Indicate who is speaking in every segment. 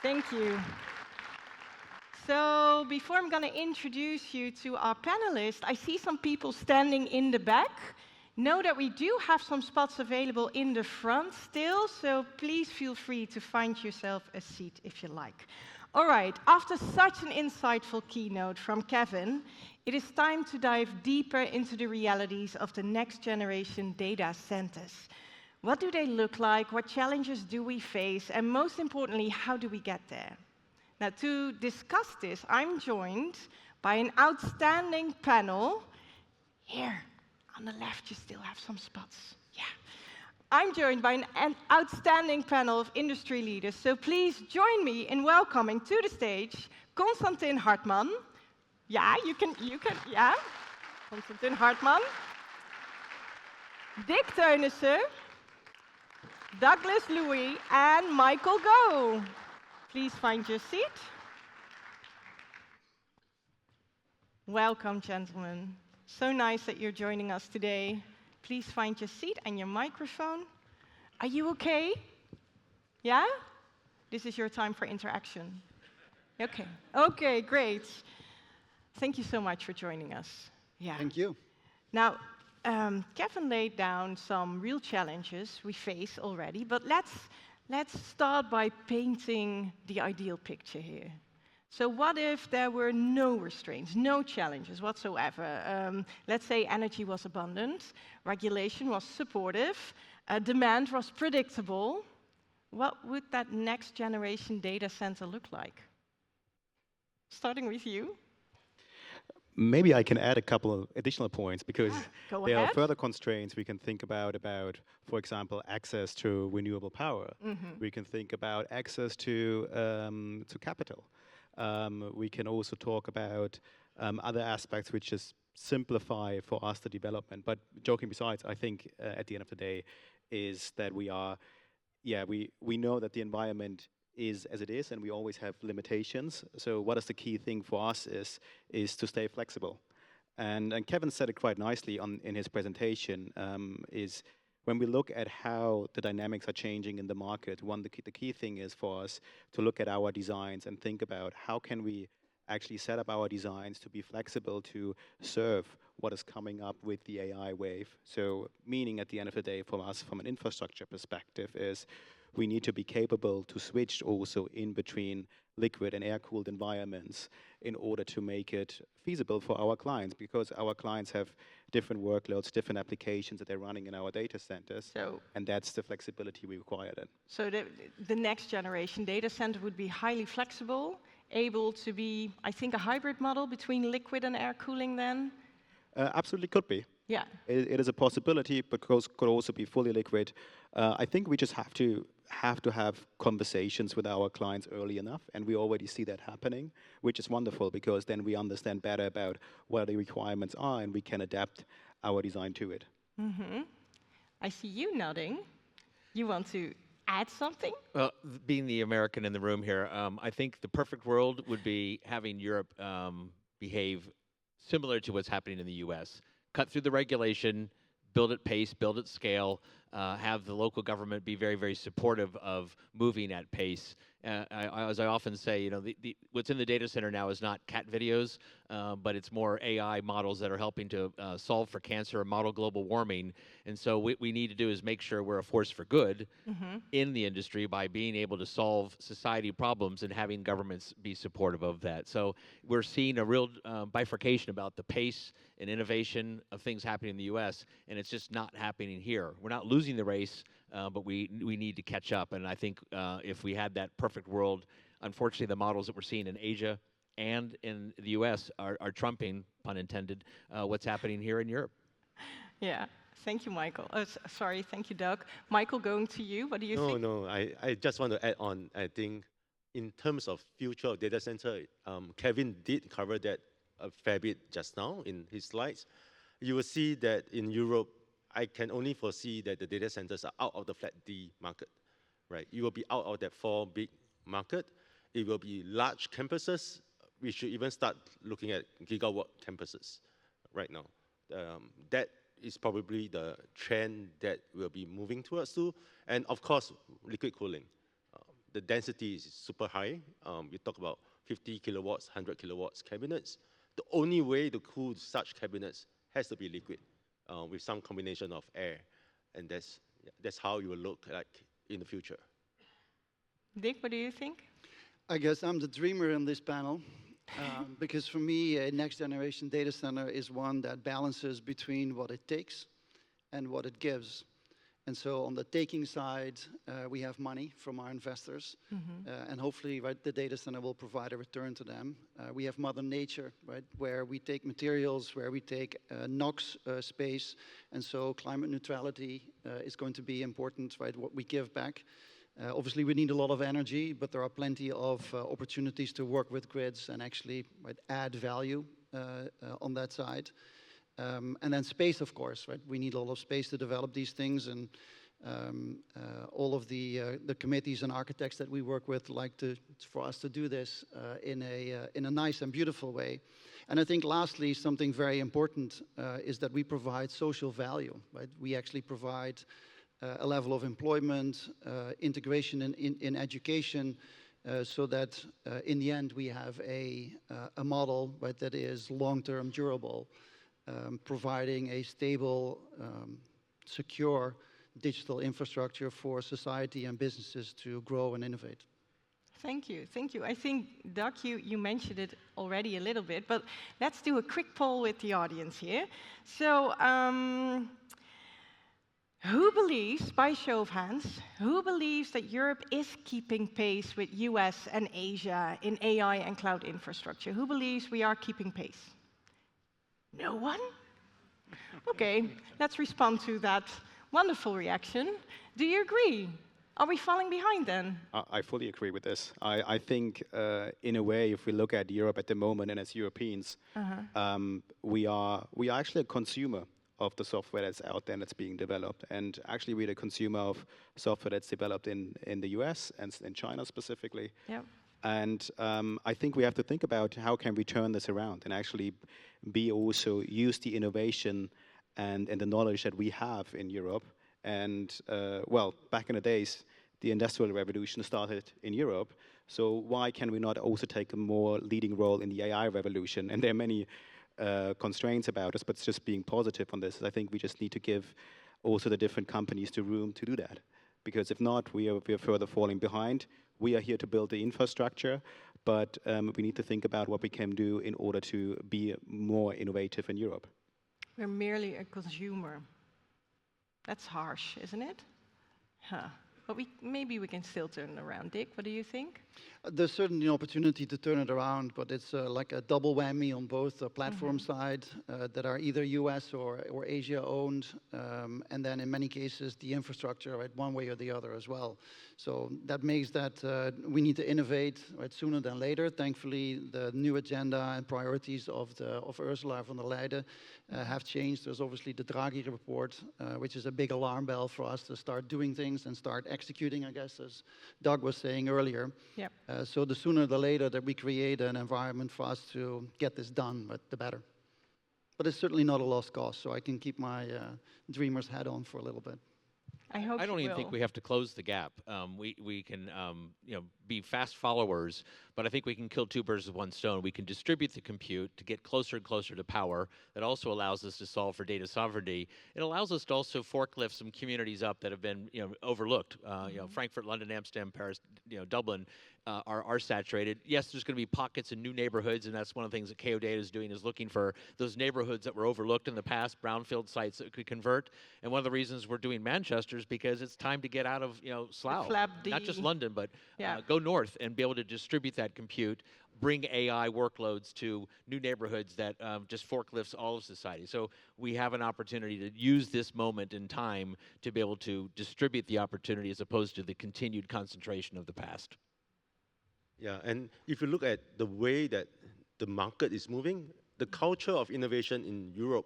Speaker 1: Thank you. So before I'm going to introduce you to our panelists, I see some people standing in the back. Know that we do have some spots available in the front still, so please feel free to find yourself a seat if you like. All right, after such an insightful keynote from Kevin, it is time to dive deeper into the realities of the next generation data centers. What do they look like? What challenges do we face? And most importantly, how do we get there? Now, to discuss this, I'm joined by an outstanding panel. Here, on the left, you still have some spots. Yeah. I'm joined by an outstanding panel of industry leaders, so please join me in welcoming to the stage Konstantin Hartman. Yeah, you can, yeah. Konstantin Hartman. Dick Teunissen, Douglas Louis, and Michael Go. Please find your seat. Welcome, gentlemen. So nice that you're joining us today. Please find your seat and your microphone. Are you okay? Yeah? This is your time for interaction. Okay. Okay, great. Thank you so much for joining us. Yeah.
Speaker 2: Thank you.
Speaker 1: Now, Kevin laid down some real challenges we face already, but let's start by painting the ideal picture here. So what if there were no restraints, no challenges whatsoever? Let's say energy was abundant, regulation was supportive, demand was predictable. What would that next generation data center look like? Starting with you.
Speaker 2: Maybe I can add a couple of additional points because
Speaker 1: Go
Speaker 2: there are
Speaker 1: ahead.
Speaker 2: further constraints we can think about, for example, access to renewable power. We can think about access to capital. We can also talk about other aspects which just simplify for us the development. But joking besides, I think at the end of the day is that we know that the environment is as it is, and we always have limitations. So what is the key thing for us is to stay flexible. And Kevin said it quite nicely in his presentation, is when we look at how the dynamics are changing in the market, the key thing is for us to look at our designs and think about how can we actually set up our designs to be flexible to serve what is coming up with the AI wave. So meaning at the end of the day for us from an infrastructure perspective is we need to be capable to switch also in between liquid and air-cooled environments in order to make it feasible for our clients, because our clients have different workloads, different applications that they're running in our data centers, and that's the flexibility we require then.
Speaker 1: So the next generation data center would be highly flexible, able to be, I think, a hybrid model between liquid and air cooling then?
Speaker 2: Absolutely could be.
Speaker 1: Yeah.
Speaker 2: It is a possibility, but could also be fully liquid. I think we just have to have conversations with our clients early enough, and we already see that happening, which is wonderful because then we understand better about what the requirements are, and we can adapt our design to it.
Speaker 1: I see you nodding. You want to add something?
Speaker 3: Well, being the American in the room here, I think the perfect world would be having Europe behave similar to what's happening in the US. Cut through the regulation, build at pace, build at scale, have the local government be very, very supportive of moving at pace. As I often say, you know, what's in the data center now is not cat videos, but it's more AI models that are helping to solve for cancer and model global warming. And so what we need to do is make sure we're a force for good in the industry by being able to solve society problems and having governments be supportive of that. So we're seeing a real bifurcation about the pace and innovation of things happening in the US, and it's just not happening here. We're not losing the race, but we need to catch up. And I think if we had that perfect world, unfortunately the models that we're seeing in Asia and in the US are trumping, pun intended, what's happening here in Europe.
Speaker 1: Yeah, thank you, Michael. Sorry, thank you, Doug. Michael, going to you, what do you think?
Speaker 4: No, I just want to add on, I think in terms of future of data center, Kevin did cover that a fair bit just now in his slides. You will see that in Europe, I can only foresee that the data centers are out of the flat D market, right? You will be out of that 4 big market. It will be large campuses. We should even start looking at gigawatt campuses right now. That is probably the trend that we'll be moving towards too. And of course, liquid cooling. the density is super high. You talk about 50 kilowatts, 100 kilowatts cabinets. The only way to cool such cabinets has to be liquid with some combination of air. And that's how you will look like in the future.
Speaker 1: Dick, what do you think?
Speaker 5: I guess I'm the dreamer in this panel. Because for me, a next generation data center is one that balances between what it takes and what it gives. And so on the taking side, we have money from our investors, and hopefully, right, the data center will provide a return to them. We have Mother Nature, right, where we take materials, where we take NOx space, and so climate neutrality is going to be important, right, what we give back. Obviously, we need a lot of energy, but there are plenty of opportunities to work with grids and actually, right, add value on that side. And then space, of course, right? We need a lot of space to develop these things, and all of the committees and architects that we work with like for us to do this in a nice and beautiful way. And I think lastly, something very important is that we provide social value, right? We actually provide a level of employment, integration in education, so that in the end we have a model, right, that is long-term durable, providing a stable, secure digital infrastructure for society and businesses to grow and innovate.
Speaker 1: Thank you, thank you. I think, Doug, you mentioned it already a little bit, but let's do a quick poll with the audience here. So, who believes, by show of hands, who believes that Europe is keeping pace with US and Asia in AI and cloud infrastructure? Who believes we are keeping pace? No one? Okay, let's respond to that wonderful reaction. Do you agree? Are we falling behind then?
Speaker 2: I fully agree with this. I think, in a way, if we look at Europe at the moment and as Europeans, we are actually a consumer of the software that's out there and that's being developed. And actually, we're the consumer of software that's developed in the US and in China specifically.
Speaker 1: Yep.
Speaker 2: And I think we have to think about how can we turn this around and actually use the innovation and the knowledge that we have in Europe. And well, back in the days, the Industrial Revolution started in Europe. So why can we not also take a more leading role in the AI revolution? And there are many constraints about us, but just being positive on this, I think we just need to give also the different companies the room to do that. Because if not, we are further falling behind. We are here to build the infrastructure, but we need to think about what we can do in order to be more innovative in Europe.
Speaker 1: We're merely a consumer. That's harsh, isn't it? Huh. But maybe we can still turn it around. Dick, what do you think?
Speaker 5: There's certainly an opportunity to turn it around, but it's like a double whammy on both the platform side that are either US or Asia owned, and then in many cases the infrastructure, right, one way or the other as well. So that makes that we need to innovate, right, sooner than later. Thankfully, the new agenda and priorities of Ursula von der Leyen have changed. There's obviously the Draghi report, which is a big alarm bell for us to start doing things and start executing, I guess, as Doug was saying earlier.
Speaker 1: Yep.
Speaker 5: So the sooner the later that we create an environment for us to get this done, the better. But it's certainly not a lost cause, so I can keep my dreamer's hat on for a little bit.
Speaker 1: I
Speaker 3: don't even think we have to close the gap. We can be fast followers, but I think we can kill two birds with one stone. We can distribute the compute to get closer and closer to power. That also allows us to solve for data sovereignty. It allows us to also forklift some communities up that have been overlooked. Frankfurt, London, Amsterdam, Paris, Dublin are saturated. Yes, there's going to be pockets in new neighborhoods, and that's one of the things that KO Data is doing, is looking for those neighborhoods that were overlooked in the past, brownfield sites that could convert. And one of the reasons we're doing Manchester is because it's time to get out of Slough, not just London, but go north and be able to distribute that compute, bring AI workloads to new neighborhoods that just forklifts all of society. So we have an opportunity to use this moment in time to be able to distribute the opportunity as opposed to the continued concentration of the past.
Speaker 4: Yeah, and if you look at the way that the market is moving, the culture of innovation in Europe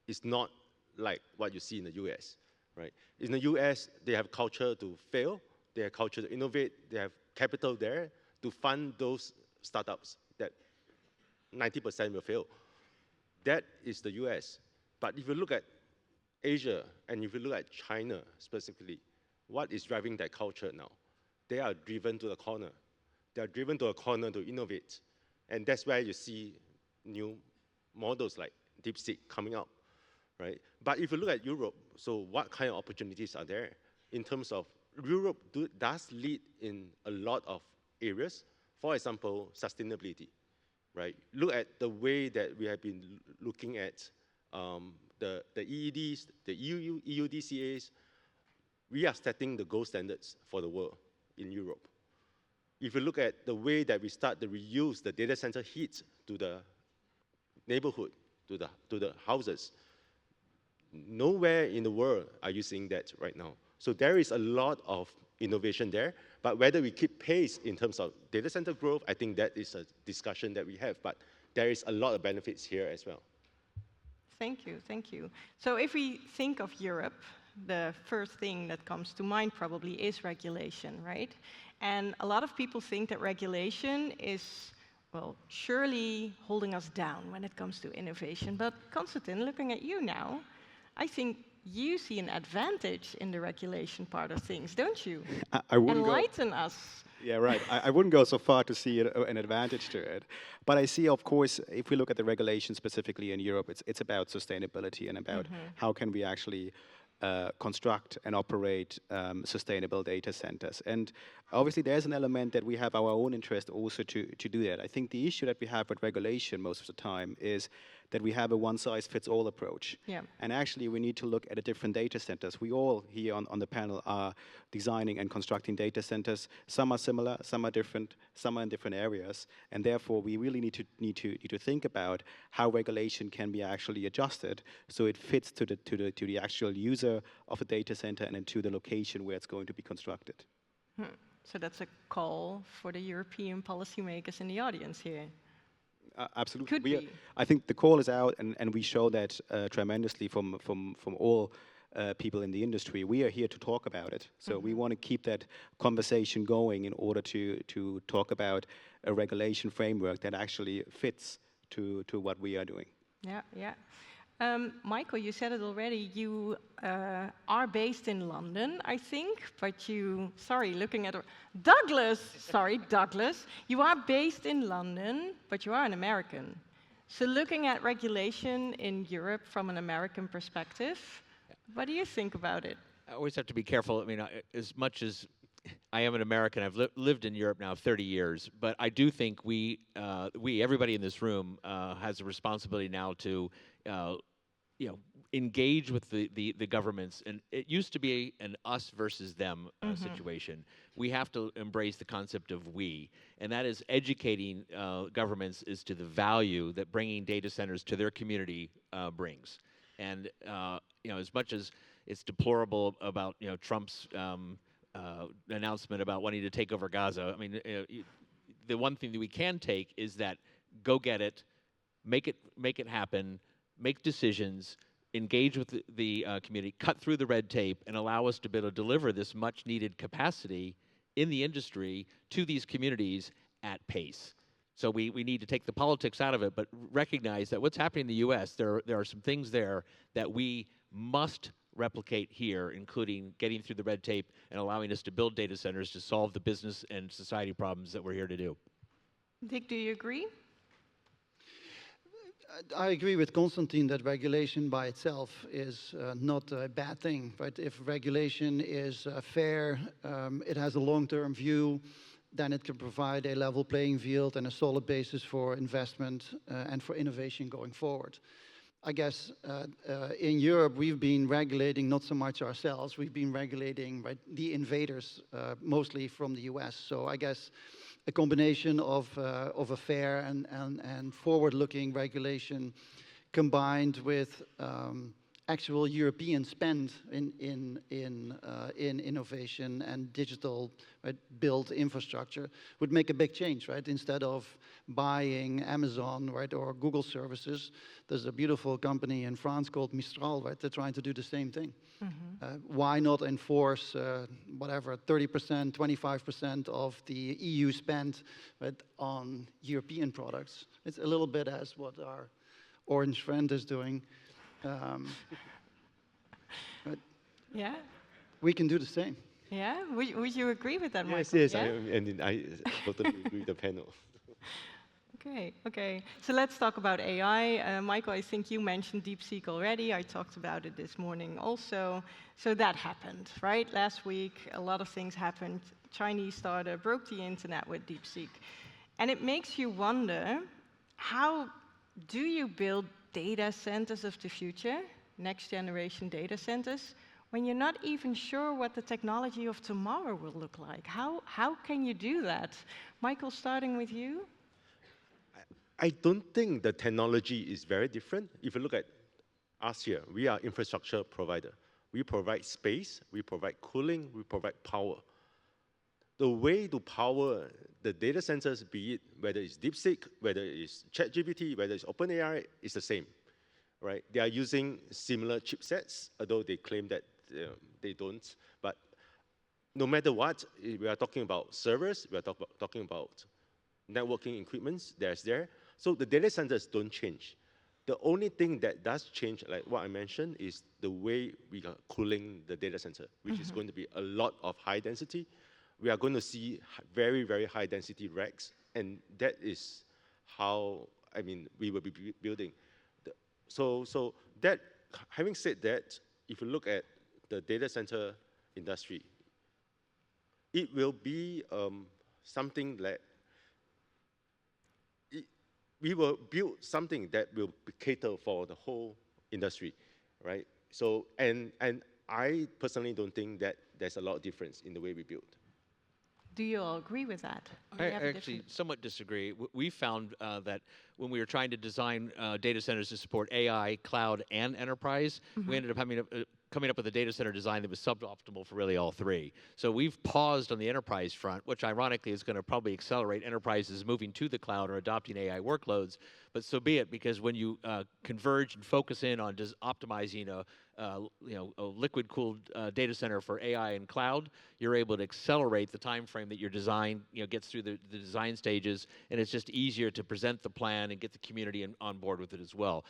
Speaker 4: is not like what you see in the US, right? In the US, they have culture to fail, they have culture to innovate, they have capital there to fund those startups that 90% will fail. That is the US. But if you look at Asia, and if you look at China specifically, what is driving that culture now? they are driven to the corner. They are driven to a corner to innovate. And that's where you see new models like DeepSeek coming out, right? But if you look at Europe, so what kind of opportunities are there? In terms of Europe does lead in a lot of areas. For example, sustainability, right? Look at the way that we have been looking at the EEDs, the EU DCAs. We are setting the gold standards for the world in Europe. If you look at the way that we start to reuse the data center heat to the neighborhood, to the houses, nowhere in the world are you seeing that right now. So there is a lot of innovation there, but whether we keep pace in terms of data center growth, I think that is a discussion that we have, but there is a lot of benefits here as well.
Speaker 1: Thank you, thank you. So if we think of Europe, the first thing that comes to mind probably is regulation, right? And a lot of people think that regulation is, well, surely holding us down when it comes to innovation. But Konstantin, looking at you now, I think you see an advantage in the regulation part of things, don't you?
Speaker 2: I wouldn't
Speaker 1: Enlighten us.
Speaker 2: Yeah, right. I wouldn't go so far to see an advantage to it. But I see, of course, if we look at the regulation specifically in Europe, it's about sustainability and about how can we actually construct and operate sustainable data centers. And obviously there's an element that we have our own interest also to do that. I think the issue that we have with regulation most of the time is that we have a one-size-fits-all approach.
Speaker 1: Yeah.
Speaker 2: And actually we need to look at the different data centers. We all here on the panel are designing and constructing data centers. Some are similar, some are different, some are in different areas. And therefore we really need to think about how regulation can be actually adjusted so it fits to the actual user of a data center and into the location where it's going to be constructed.
Speaker 1: So that's a call for the European policymakers in the audience here.
Speaker 2: Absolutely.
Speaker 1: Could be.
Speaker 2: I think the call is out, and we show that tremendously from all people in the industry. We are here to talk about it. So we want to keep that conversation going in order to talk about a regulation framework that actually fits to what we are doing.
Speaker 1: Yeah, yeah. Michael, you said it already. You are based in London, I think, but you, sorry, looking at Douglas, sorry, Douglas. You are based in London, but you are an American. So looking at regulation in Europe from an American perspective, what do you think about it?
Speaker 3: I always have to be careful. I mean, as much as I am an American, I've lived in Europe now 30 years, but I do think everybody in this room has a responsibility now to engage with the governments. And it used to be an us versus them situation. We have to embrace the concept of we, and that is educating governments as to the value that bringing data centers to their community brings. And as much as it's deplorable about Trump's announcement about wanting to take over Gaza, I mean, the one thing that we can take is that go get it, make it happen, make decisions, engage with the community, cut through the red tape, and allow us to be able to deliver this much-needed capacity in the industry to these communities at pace. So we need to take the politics out of it, but recognize that what's happening in the U.S., there are some things there that we must replicate here, including getting through the red tape and allowing us to build data centers to solve the business and society problems that we're here to do.
Speaker 1: Dick, do you agree?
Speaker 5: I agree with Konstantin that regulation by itself is not a bad thing, right? If regulation is fair, it has a long-term view, then it can provide a level playing field and a solid basis for investment and for innovation going forward. I guess in Europe, we've been regulating not so much ourselves, we've been regulating the invaders, mostly from the US. So I guess a combination of a fair and forward-looking regulation combined with actual European spend in innovation and digital built infrastructure would make a big change, right? Instead of buying Amazon, right, or Google services, there's a beautiful company in France called Mistral, right? They're trying to do the same thing. Why not enforce whatever 30%, 25% of the EU spend on European products? It's a little bit as what our orange friend is doing.
Speaker 1: Yeah.
Speaker 5: We can do the same.
Speaker 1: Yeah, would you agree with that,
Speaker 4: Yes,
Speaker 1: Michael?
Speaker 4: yes,
Speaker 1: Yeah?
Speaker 4: and I totally agree with the panel.
Speaker 1: Okay, okay. So let's talk about AI. Michael, I think you mentioned DeepSeek already. I talked about it this morning also. So that happened, right? Last week, a lot of things happened. Chinese startup broke the internet with DeepSeek. And it makes you wonder, how do you build data centers of the future, next generation data centers, when you're not even sure what the technology of tomorrow will look like? How can you do that? Michael, starting with you.
Speaker 4: I don't think the technology is very different. If you look at us here, we are infrastructure provider. We provide space, we provide cooling, we provide power. The way to power the data centers, be it whether it's DeepSeek, whether it's ChatGPT, whether it's OpenAI, is the same, right? They are using similar chipsets, although they claim that they don't. But no matter what, we are talking about servers, we are talking about networking equipments that's there. So the data centers don't change. The only thing that does change, like what I mentioned, is the way we are cooling the data center, which is going to be a lot of high density. We are going to see very, very high density racks, and that is how, I mean, we will be building. So that, having said that, if you look at the data center industry, it will be something like, we will build something that will cater for the whole industry, right? So, and I personally don't think that there's a lot of difference in the way we build.
Speaker 1: Do you all agree with that? Do
Speaker 3: I
Speaker 1: you have a
Speaker 3: actually
Speaker 1: different-
Speaker 3: somewhat disagree. We found that when we were trying to design data centers to support AI, cloud, and enterprise, we ended up coming up with a data center design that was suboptimal for really all three. So we've paused on the enterprise front, which ironically is going to probably accelerate enterprises moving to the cloud or adopting AI workloads. But so be it, because when you converge and focus in on just optimizing a liquid-cooled data center for AI and cloud, you're able to accelerate the time frame that your design gets through the design stages, and it's just easier to present the plan and get the community on board with it as well.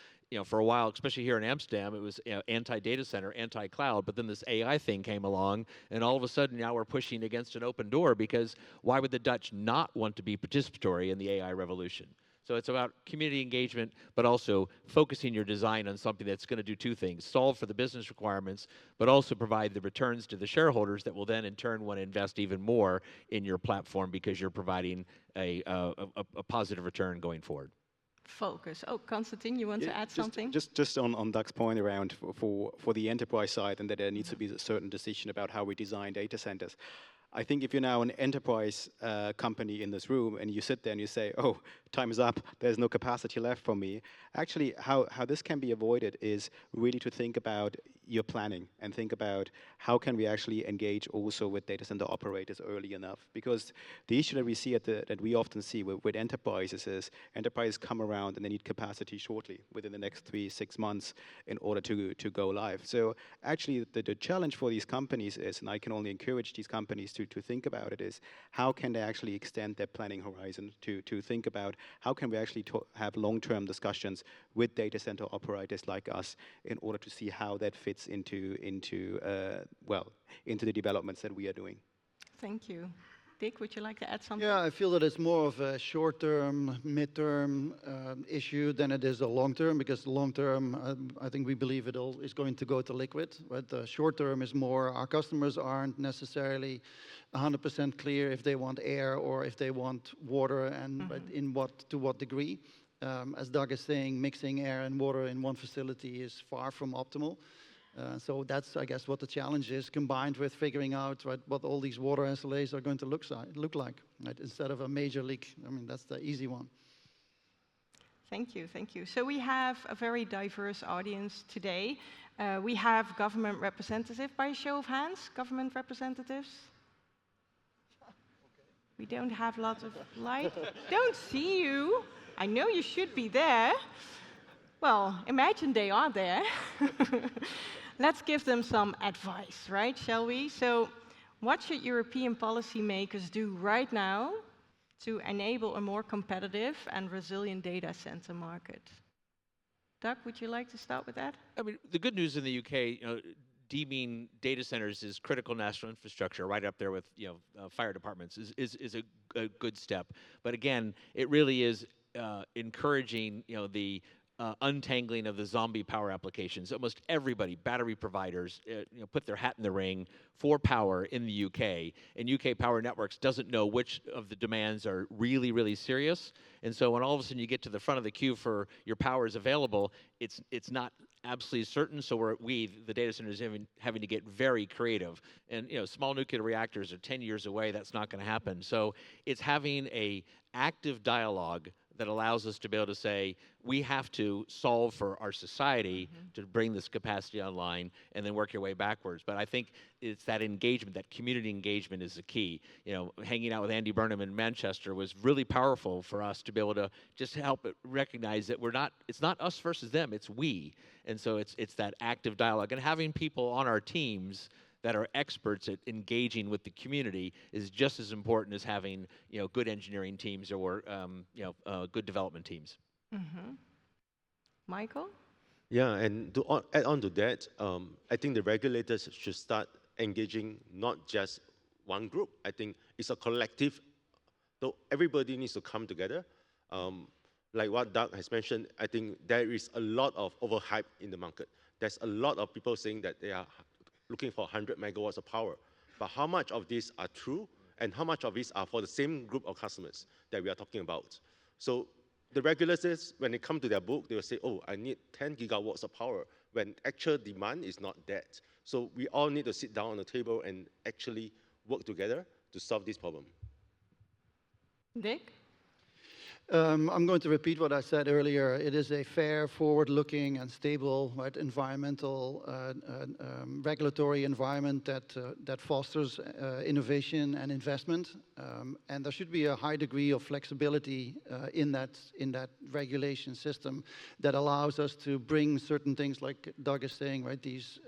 Speaker 3: For a while, especially here in Amsterdam, it was anti-data center, anti-cloud, but then this AI thing came along, and all of a sudden now we're pushing against an open door, because why would the Dutch not want to be participatory in the AI revolution? So it's about community engagement, but also focusing your design on something that's going to do two things: solve for the business requirements, but also provide the returns to the shareholders that will then in turn want to invest even more in your platform, because you're providing a positive return going forward.
Speaker 1: Focus. Oh, Konstantin, you want to add something?
Speaker 2: Just on Doug's point around for the enterprise side, and that there needs to be a certain decision about how we design data centers. I think if you're now an enterprise company in this room and you sit there and you say, oh, time is up, there's no capacity left for me, actually how this can be avoided is really to think about your planning and think about how can we actually engage also with data center operators early enough. Because the issue that we see that we often see with enterprises is enterprises come around and they need capacity shortly, within the next 3-6 months, in order to go live. So actually the challenge for these companies is, and I can only encourage these companies to think about it, is how can they actually extend their planning horizon to think about how can we actually have long-term discussions with data center operators like us in order to see how that fits into the developments that we are doing.
Speaker 1: Thank you. Dick, would you like to add something?
Speaker 5: Yeah, I feel that it's more of a short-term, mid-term issue than it is a long-term, because the long-term, I think we believe it all is going to go to liquid. But the short-term is more, our customers aren't necessarily 100% clear if they want air or if they want water, and but to what degree. As Doug is saying, mixing air and water in one facility is far from optimal. So that's, I guess, what the challenge is, combined with figuring out what all these water SLAs are going to look like, right? Instead of a major leak. I mean, that's the easy one.
Speaker 1: Thank you, thank you. So we have a very diverse audience today. We have government representatives. By a show of hands, government representatives? We don't have lots of light. Don't see you. I know you should be there. Well, imagine they are there. Let's give them some advice, right, shall we? So what should European policymakers do right now to enable a more competitive and resilient data center market? Doug, would you like to start with that?
Speaker 3: I mean, the good news in the UK, deeming data centers as critical national infrastructure, right up there with fire departments, is a good step. But again, it really is encouraging the untangling of the zombie power applications. Almost everybody, battery providers, put their hat in the ring for power in the UK. And UK Power Networks doesn't know which of the demands are really, really serious. And so when all of a sudden you get to the front of the queue for your power is available, it's not absolutely certain. So the data centers, having to get very creative. And small nuclear reactors are 10 years away. That's not going to happen. So it's having a active dialogue that allows us to be able to say, we have to solve for our society to bring this capacity online and then work your way backwards. But I think it's that engagement, that community engagement is the key. Hanging out with Andy Burnham in Manchester was really powerful for us to be able to just help it recognize that it's not us versus them, it's we. And so it's that active dialogue. And having people on our teams that are experts at engaging with the community is just as important as having good engineering teams or good development teams.
Speaker 1: Michael?
Speaker 4: Yeah, and to add on to that, I think the regulators should start engaging not just one group. I think it's a collective. So everybody needs to come together. Like what Doug has mentioned, I think there is a lot of overhype in the market. There's a lot of people saying that they are looking for 100 megawatts of power. But how much of these are true and how much of these are for the same group of customers that we are talking about? So the regulators, when they come to their book, they will say, oh, I need 10 gigawatts of power, when actual demand is not that. So we all need to sit down on the table and actually work together to solve this problem.
Speaker 1: Dick?
Speaker 5: I'm going to repeat what I said earlier. It is a fair, forward-looking, and stable, environmental, regulatory environment that fosters innovation and investment. And there should be a high degree of flexibility in that regulation system that allows us to bring certain things, like Doug is saying, these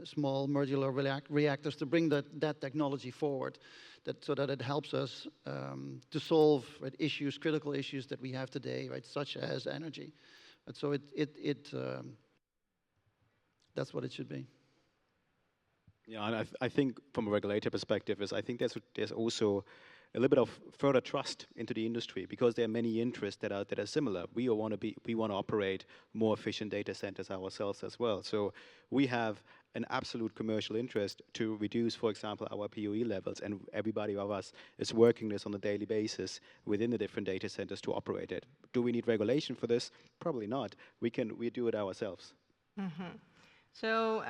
Speaker 5: small modular reactors, to bring that technology forward. So that it helps us to solve critical issues that we have today, such as energy. And so that's what it should be.
Speaker 2: Yeah, and I think from a regulator perspective, I think there's also a little bit of further trust into the industry, because there are many interests that are similar. We want to operate more efficient data centers ourselves as well. So we have an absolute commercial interest to reduce, for example, our PUE levels, and everybody of us is working this on a daily basis within the different data centers to operate it. Do we need regulation for this? Probably not. We do it ourselves.
Speaker 1: So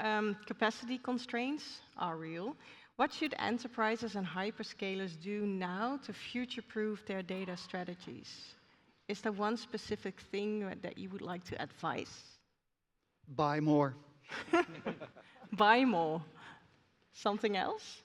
Speaker 1: capacity constraints are real. What should enterprises and hyperscalers do now to future-proof their data strategies? Is there one specific thing that you would like to advise?
Speaker 5: Buy more.
Speaker 1: Buy more. Something else?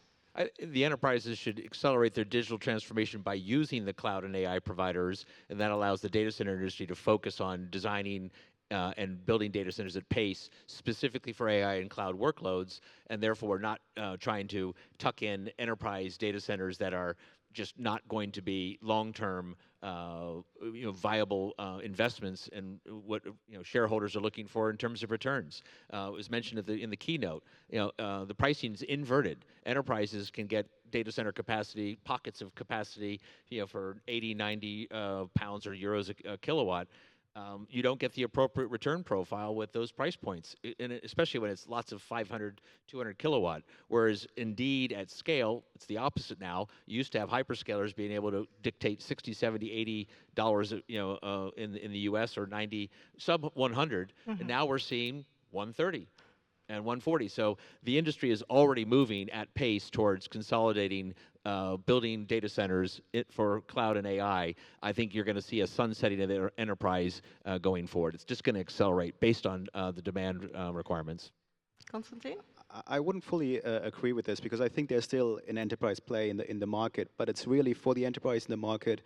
Speaker 3: The enterprises should accelerate their digital transformation by using the cloud and AI providers, and that allows the data center industry to focus on designing and building data centers at pace, specifically for AI and cloud workloads, and therefore not trying to tuck in enterprise data centers that are just not going to be long-term, viable investments, and what shareholders are looking for in terms of returns. It was mentioned in the keynote. The pricing's inverted. Enterprises can get data center capacity, pockets of capacity, for 80, 90 pounds or euros a kilowatt. You don't get the appropriate return profile with those price points, and especially when it's lots of 500, 200 kilowatt. Whereas indeed at scale, it's the opposite now. You used to have hyperscalers being able to dictate 60, 70, 80 dollars, in the US, or 90, sub 100, and now we're seeing 130. And 140. So the industry is already moving at pace towards consolidating, building data centers for cloud and AI. I think you're going to see a sunsetting of their enterprise going forward. It's just going to accelerate based on the demand requirements.
Speaker 1: Constantine?
Speaker 2: I wouldn't fully agree with this, because I think there's still an enterprise play in the market, but it's really for the enterprise in the market.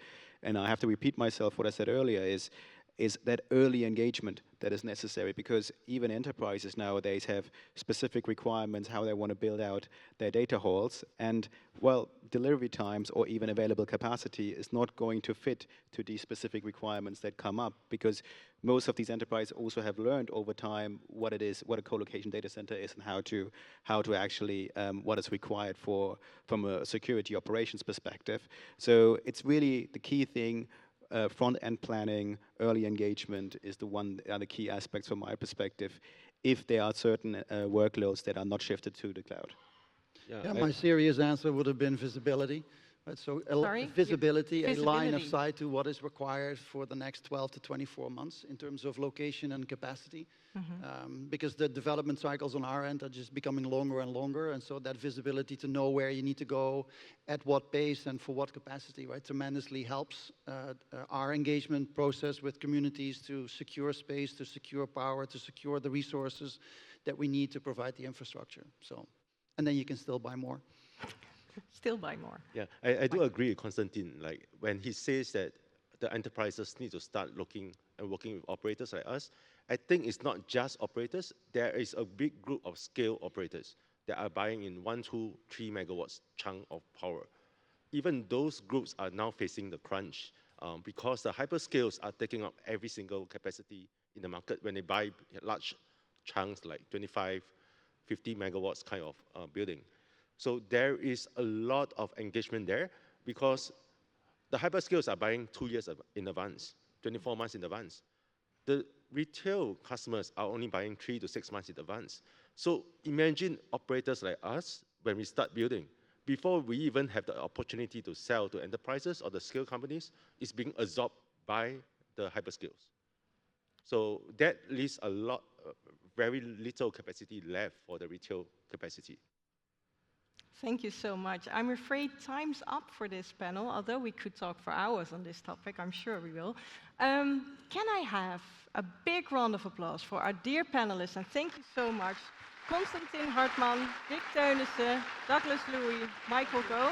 Speaker 2: And I have to repeat myself what I said earlier is, is that early engagement that is necessary, because even enterprises nowadays have specific requirements how they want to build out their data halls, and well, delivery times or even available capacity is not going to fit to these specific requirements that come up, because most of these enterprises also have learned over time what it is, what a co-location data center is, and how to actually what is required for from a security operations perspective. So it's really the key thing. Front-end planning, early engagement are the key aspects from my perspective, if there are certain workloads that are not shifted to the cloud.
Speaker 5: Yeah, my serious answer would have been visibility. Right? So
Speaker 1: Sorry?
Speaker 5: visibility, a line of
Speaker 1: Visibility.
Speaker 5: sight to what is required for the next 12 to 24 months in terms of location and capacity. Because the development cycles on our end are just becoming longer and longer, and so that visibility to know where you need to go, at what pace, and for what capacity, right, tremendously helps our engagement process with communities to secure space, to secure power, to secure the resources that we need to provide the infrastructure. So, and then you can still buy more.
Speaker 1: Still buy more.
Speaker 4: Yeah, I do agree with Konstantin. Like when he says that the enterprises need to start looking and working with operators like us, I think it's not just operators. There is a big group of scale operators that are buying in 1, 2, 3 megawatts chunk of power. Even those groups are now facing the crunch because the hyperscales are taking up every single capacity in the market when they buy large chunks like 25, 50 megawatts kind of building. So there is a lot of engagement there because the hyperscales are buying 2 years in advance, 24 months in advance. The retail customers are only buying 3 to 6 months in advance. So imagine operators like us, when we start building, before we even have the opportunity to sell to enterprises or the scale companies, it's being absorbed by the hyperscales. So that leaves a lot, very little capacity left for the retail capacity.
Speaker 1: Thank you so much. I'm afraid time's up for this panel, although we could talk for hours on this topic, I'm sure we will. Can I have a big round of applause for our dear panelists, and thank you so much, Konstantin Hartman, Dick Teunissen, Douglas Louis, Michael Go.